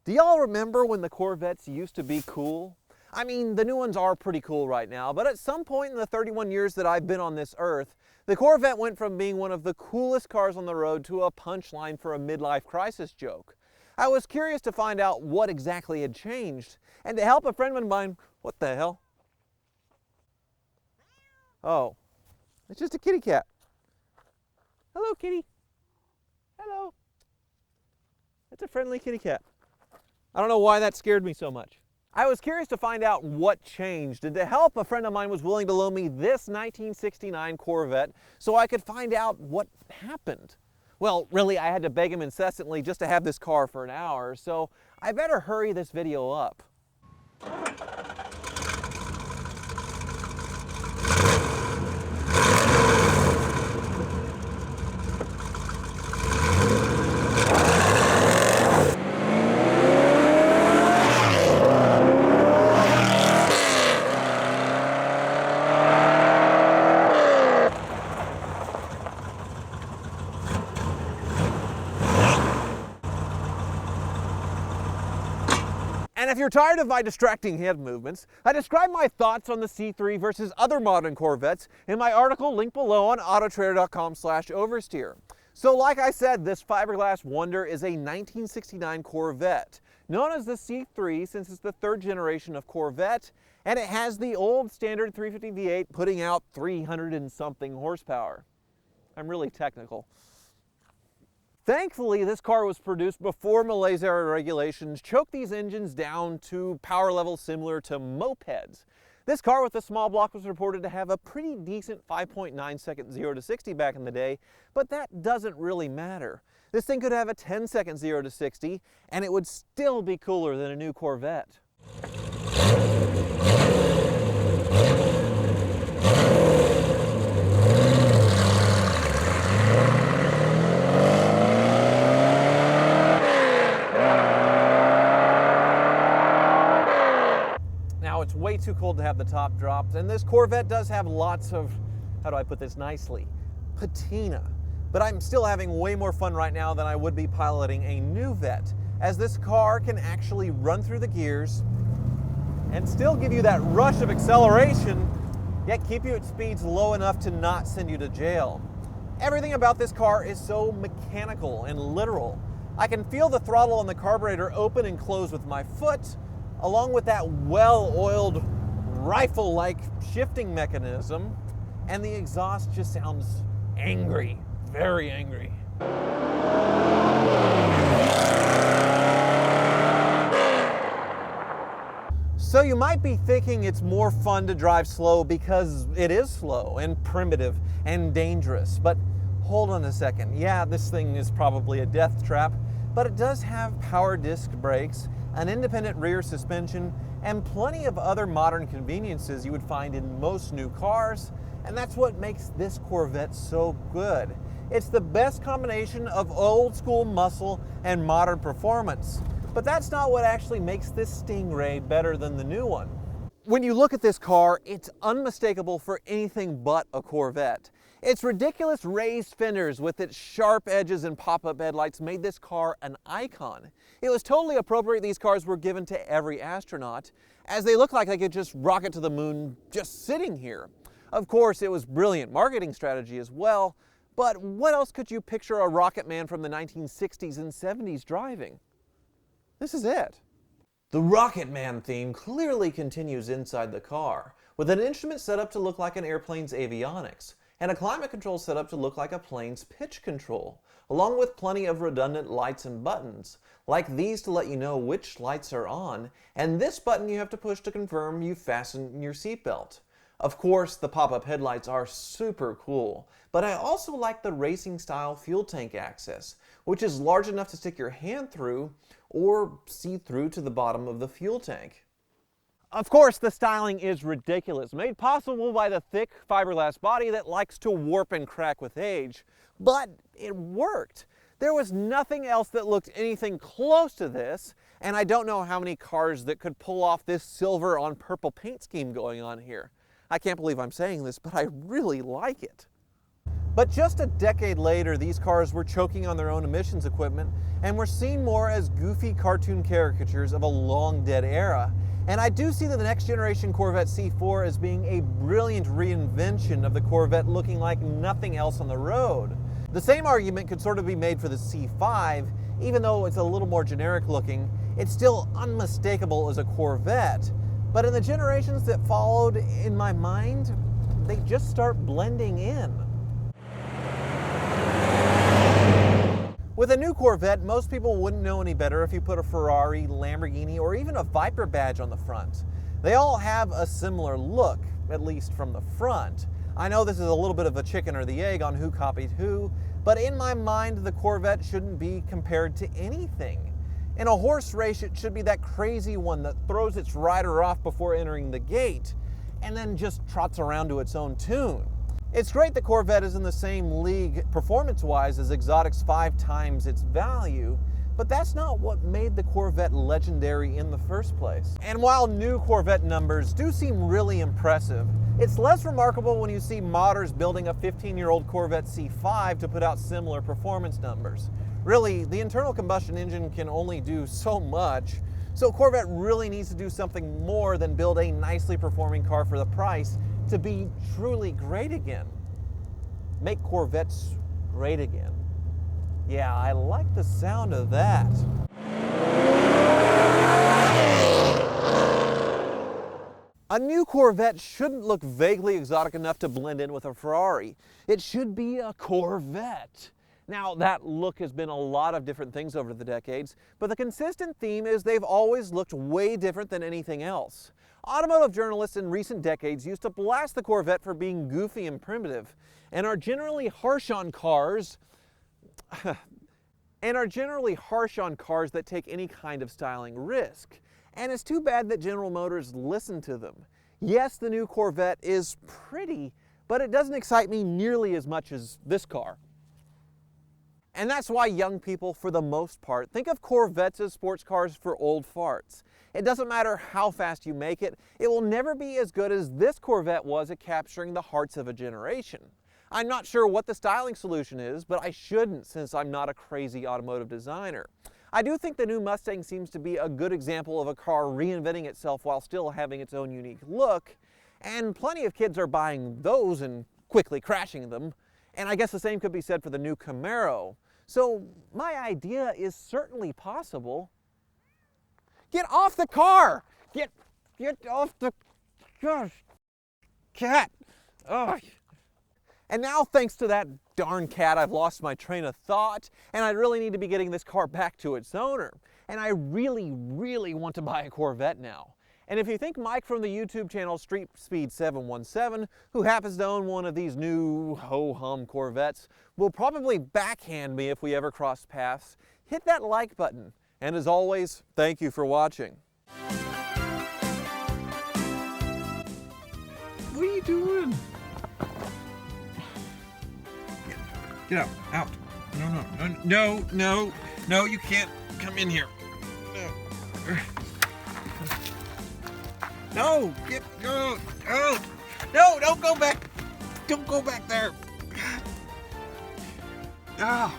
Do y'all remember when the Corvettes used to be cool? I mean, the new ones are pretty cool right now, but at some point in the 31 years that I've been on this earth, the Corvette went from being one of the coolest cars on the road to a punchline for a midlife crisis joke. I was curious to find out what exactly had changed, and to help a friend of mine, what the hell? Oh, it's just a kitty cat. Hello, kitty. Hello. It's a friendly kitty cat. I don't know why that scared me so much. I was curious to find out what changed, and to help, a friend of mine was willing to loan me this 1969 Corvette so I could find out what happened. Well, really, I had to beg him incessantly just to have this car for an hour, so I better hurry this video up. And if you're tired of my distracting head movements, I describe my thoughts on the C3 versus other modern Corvettes in my article linked below on autotrader.com/oversteer. So like I said, this fiberglass wonder is a 1969 Corvette, known as the C3 since it's the third generation of Corvette, and it has the old standard 350 V8 putting out 300 and something horsepower. I'm really technical. Thankfully, this car was produced before Malaysia regulations choked these engines down to power levels similar to mopeds. This car with the small block was reported to have a pretty decent 5.9 second 0 to 60 back in the day, but that doesn't really matter. This thing could have a 10-second 0 to 60, and it would still be cooler than a new Corvette. It's way too cold to have the top dropped, and this Corvette does have lots of, how do I put this nicely, patina. But I'm still having way more fun right now than I would be piloting a new Vette, as this car can actually run through the gears and still give you that rush of acceleration, yet keep you at speeds low enough to not send you to jail. Everything about this car is so mechanical and literal. I can feel the throttle on the carburetor open and close with my foot, along with that well-oiled rifle-like shifting mechanism, and the exhaust just sounds angry, very angry. So you might be thinking it's more fun to drive slow because it is slow and primitive and dangerous, but hold on a second. Yeah, this thing is probably a death trap, but it does have power disc brakes, an independent rear suspension, and plenty of other modern conveniences you would find in most new cars, and that's what makes this Corvette so good. It's the best combination of old school muscle and modern performance, but that's not what actually makes this Stingray better than the new one. When you look at this car, it's unmistakable for anything but a Corvette. Its ridiculous raised fenders with its sharp edges and pop-up headlights made this car an icon. It was totally appropriate these cars were given to every astronaut, as they look like they could just rocket to the moon just sitting here. Of course, it was brilliant marketing strategy as well, but what else could you picture a rocket man from the 1960s and 70s driving? This is it. The Rocket Man theme clearly continues inside the car, with an instrument set up to look like an airplane's avionics, and a climate control set up to look like a plane's pitch control, along with plenty of redundant lights and buttons, like these to let you know which lights are on, and this button you have to push to confirm you fasten your seatbelt. Of course, the pop-up headlights are super cool, but I also like the racing-style fuel tank access, which is large enough to stick your hand through or see through to the bottom of the fuel tank. Of course, the styling is ridiculous, made possible by the thick fiberglass body that likes to warp and crack with age, but it worked. There was nothing else that looked anything close to this, and I don't know how many cars that could pull off this silver on purple paint scheme going on here. I can't believe I'm saying this, but I really like it. But just a decade later, these cars were choking on their own emissions equipment and were seen more as goofy cartoon caricatures of a long dead era. And I do see that the next generation Corvette C4 as being a brilliant reinvention of the Corvette looking like nothing else on the road. The same argument could sort of be made for the C5, even though it's a little more generic looking, it's still unmistakable as a Corvette. But in the generations that followed, in my mind, they just start blending in. With a new Corvette, most people wouldn't know any better if you put a Ferrari, Lamborghini, or even a Viper badge on the front. They all have a similar look, at least from the front. I know this is a little bit of a chicken or the egg on who copied who, but in my mind, the Corvette shouldn't be compared to anything. In a horse race, it should be that crazy one that throws its rider off before entering the gate, and then just trots around to its own tune. It's great the Corvette is in the same league performance-wise as exotics 5 times its value, but that's not what made the Corvette legendary in the first place. And while new Corvette numbers do seem really impressive, it's less remarkable when you see modders building a 15-year-old Corvette C5 to put out similar performance numbers. Really, the internal combustion engine can only do so much, so Corvette really needs to do something more than build a nicely performing car for the price to be truly great again. Make Corvettes great again. Yeah, I like the sound of that. A new Corvette shouldn't look vaguely exotic enough to blend in with a Ferrari. It should be a Corvette. Now, that look has been a lot of different things over the decades, but the consistent theme is they've always looked way different than anything else. Automotive journalists in recent decades used to blast the Corvette for being goofy and primitive, and are generally harsh on cars that take any kind of styling risk. And it's too bad that General Motors listened to them. Yes, the new Corvette is pretty, but it doesn't excite me nearly as much as this car. And that's why young people, for the most part, think of Corvettes as sports cars for old farts. It doesn't matter how fast you make it, it will never be as good as this Corvette was at capturing the hearts of a generation. I'm not sure what the styling solution is, but I shouldn't since I'm not a crazy automotive designer. I do think the new Mustang seems to be a good example of a car reinventing itself while still having its own unique look, and plenty of kids are buying those and quickly crashing them, and I guess the same could be said for the new Camaro. So my idea is certainly possible. Get off the car! Get off the... Gosh, cat! Ugh. And now, thanks to that darn cat, I've lost my train of thought, and I really need to be getting this car back to its owner. And I really, really want to buy a Corvette now. And if you think Mike from the YouTube channel Street Speed 717, who happens to own one of these new ho-hum Corvettes, will probably backhand me if we ever cross paths, hit that like button. And as always, thank you for watching. What are you doing? Get out, out. No, you can't come in here. No, go. Oh, no, don't go back. Don't go back there. Ah.